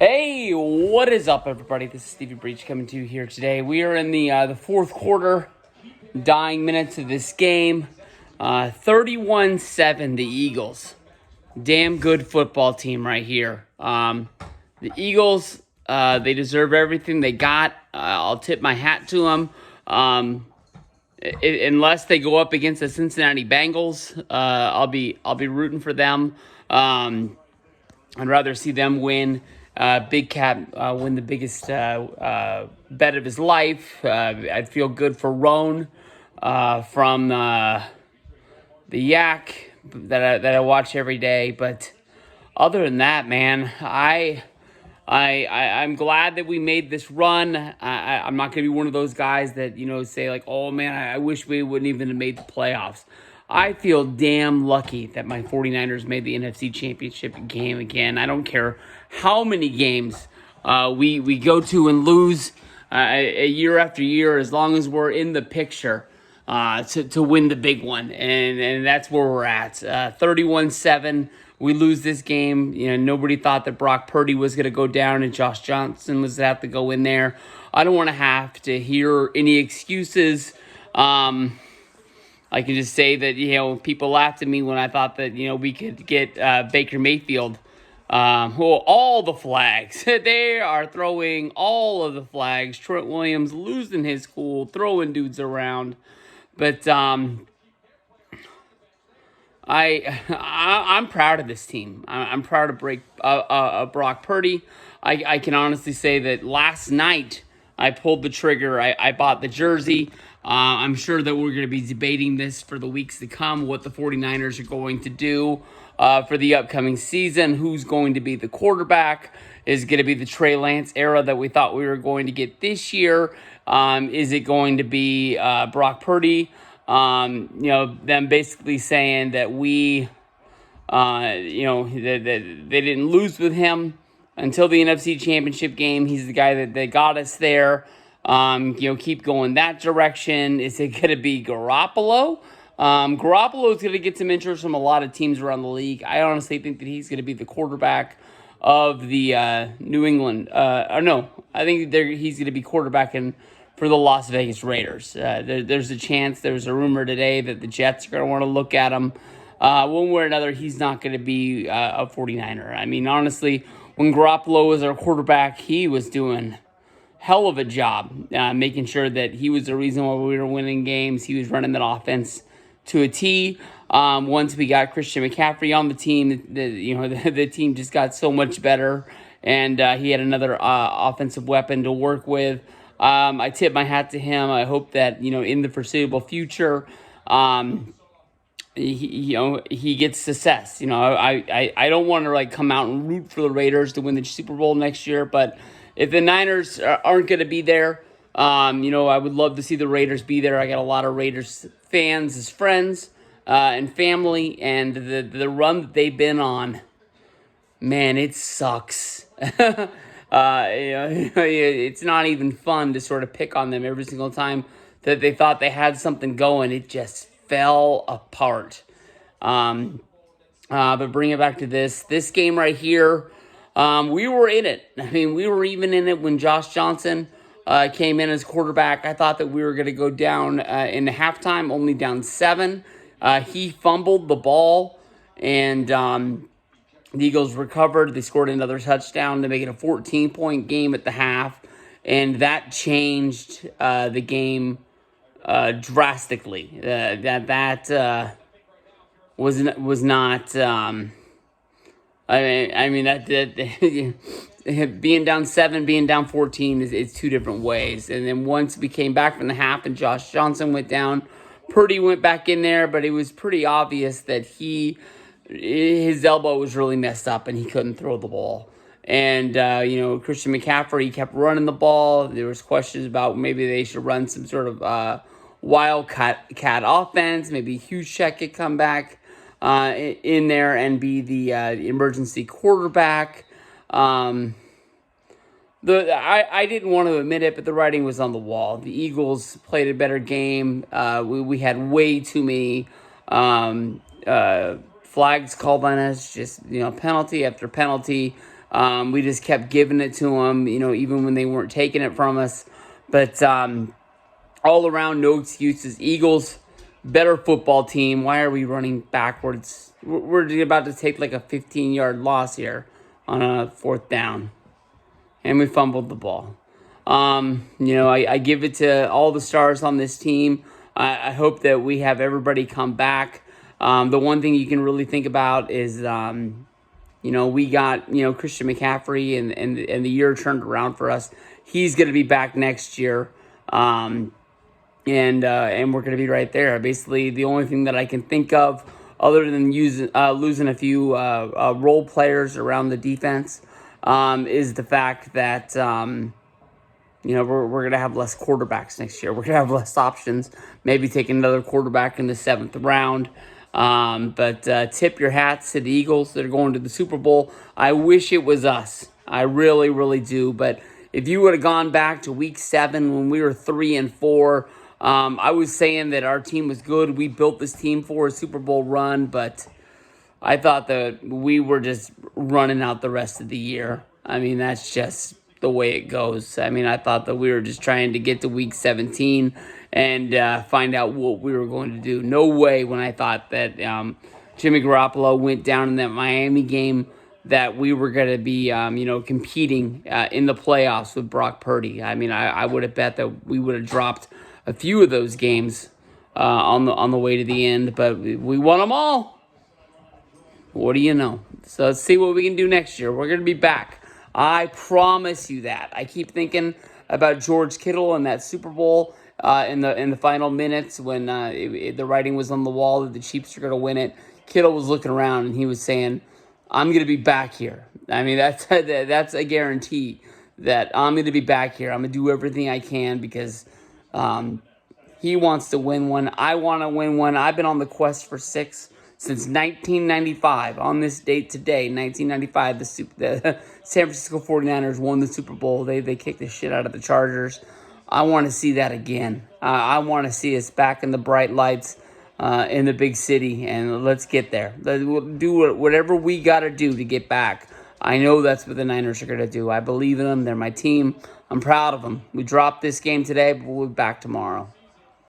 Hey, what is up, everybody? This is Stevie Breach coming to you here today. We are in the fourth quarter, dying minutes of this game. 31-7, the Eagles. Damn good football team right here. The Eagles, they deserve everything they got. I'll tip my hat to them. Unless they go up against the Cincinnati Bengals, I'll be rooting for them. I'd rather see them win. Big Cat win the biggest bet of his life. I'd feel good for Roan from the Yak that I watch every day. But other than that, man, I'm glad that we made this run. I'm not going to be one of those guys that, say like, oh man, I wish we wouldn't even have made the playoffs. I feel damn lucky that my 49ers made the NFC Championship game again. I don't care how many games we go to and lose a year after year, as long as we're in the picture to win the big one. And that's where we're at. 31-7. We lose this game. Nobody thought that Brock Purdy was going to go down and Josh Johnson was going to have to go in there. I don't want to have to hear any excuses. I can just say that, people laughed at me when I thought that, we could get Baker Mayfield. All the flags. They are throwing all of the flags. Trent Williams losing his cool, throwing dudes around. But I'm proud of this team. I'm proud of Brock Purdy. I can honestly say that last night I pulled the trigger. I bought the jersey. I'm sure that we're going to be debating this for the weeks to come, what the 49ers are going to do for the upcoming season. Who's going to be the quarterback? Is it going to be the Trey Lance era that we thought we were going to get this year? Is it going to be Brock Purdy? Them basically saying that that they didn't lose with him until the NFC Championship game. He's the guy that got us there. Keep going that direction. Is it going to be Garoppolo? Garoppolo is going to get some interest from a lot of teams around the league. I honestly think that he's going to be the quarterback of the New England. I think he's going to be quarterbacking for the Las Vegas Raiders. There's a chance. There's a rumor today that the Jets are going to want to look at him. One way or another, he's not going to be a 49er. I mean, honestly, when Garoppolo was our quarterback, he was doing hell of a job making sure that he was the reason why we were winning games. He was running that offense to a T. Once we got Christian McCaffrey on the team, the team just got so much better, and he had another offensive weapon to work with. I tip my hat to him. I hope that in the foreseeable future, he gets success. I don't want to come out and root for the Raiders to win the Super Bowl next year, but if the Niners aren't going to be there, I would love to see the Raiders be there. I got a lot of Raiders fans as friends and family, and the run that they've been on, man, it sucks. It's not even fun to sort of pick on them every single time that they thought they had something going. It just fell apart. But bring it back to this game right here. We were in it. I mean, we were even in it when Josh Johnson came in as quarterback. I thought that we were going to go down in the halftime, only down 7. He fumbled the ball, and the Eagles recovered. They scored another touchdown to make it a 14-point game at the half, and that changed the game drastically. That was not. Being down 7, being down 14 is two different ways. And then once we came back from the half and Josh Johnson went down, Purdy went back in there, but it was pretty obvious that his elbow was really messed up and he couldn't throw the ball. And, Christian McCaffrey kept running the ball. There was questions about maybe they should run some sort of wildcat offense. Maybe Huschek could come back in there and be the emergency quarterback. I didn't want to admit it, but the writing was on the wall. The Eagles played a better game. We had way too many flags called on us, just penalty after penalty. We just kept giving it to them, even when they weren't taking it from us. But all around, no excuses. Eagles, better football team. Why are we running backwards? We're about to take like a 15-yard loss here on a 4th down. And we fumbled the ball. I give it to all the stars on this team. I hope that we have everybody come back. The one thing you can really think about is, we got, Christian McCaffrey and the year turned around for us. He's going to be back next year. And we're going to be right there. Basically, the only thing that I can think of other than losing a few role players around the defense is the fact that, we're going to have less quarterbacks next year. We're going to have less options. Maybe take another quarterback in the 7th round. But tip your hats to the Eagles that are going to the Super Bowl. I wish it was us. I really, really do. But if you would have gone back to week 7 when we were 3-4, I was saying that our team was good. We built this team for a Super Bowl run, but I thought that we were just running out the rest of the year. I mean, that's just the way it goes. I mean, I thought that we were just trying to get to week 17 and find out what we were going to do. No way when I thought that Jimmy Garoppolo went down in that Miami game that we were going to be, competing in the playoffs with Brock Purdy. I mean, I would have bet that we would have dropped a few of those games on the way to the end, but we won them all. What do you know? So let's see what we can do next year. We're going to be back. I promise you that. I keep thinking about George Kittle and that Super Bowl in the final minutes when the writing was on the wall that the Chiefs are going to win it. Kittle was looking around and he was saying, "I'm going to be back here." I mean, that's a guarantee that I'm going to be back here. I'm going to do everything I can because he wants to win one. I want to win one. I've been on the quest for 6 since 1995. On this date today, 1995, the San Francisco 49ers won the Super Bowl. They kicked the shit out of the Chargers. I want to see that again. I want to see us back in the bright lights in the big city, and let's get there. We'll do whatever we got to do to get back. I know that's what the Niners are going to do. I believe in them. They're my team. I'm proud of them. We dropped this game today, but we'll be back tomorrow.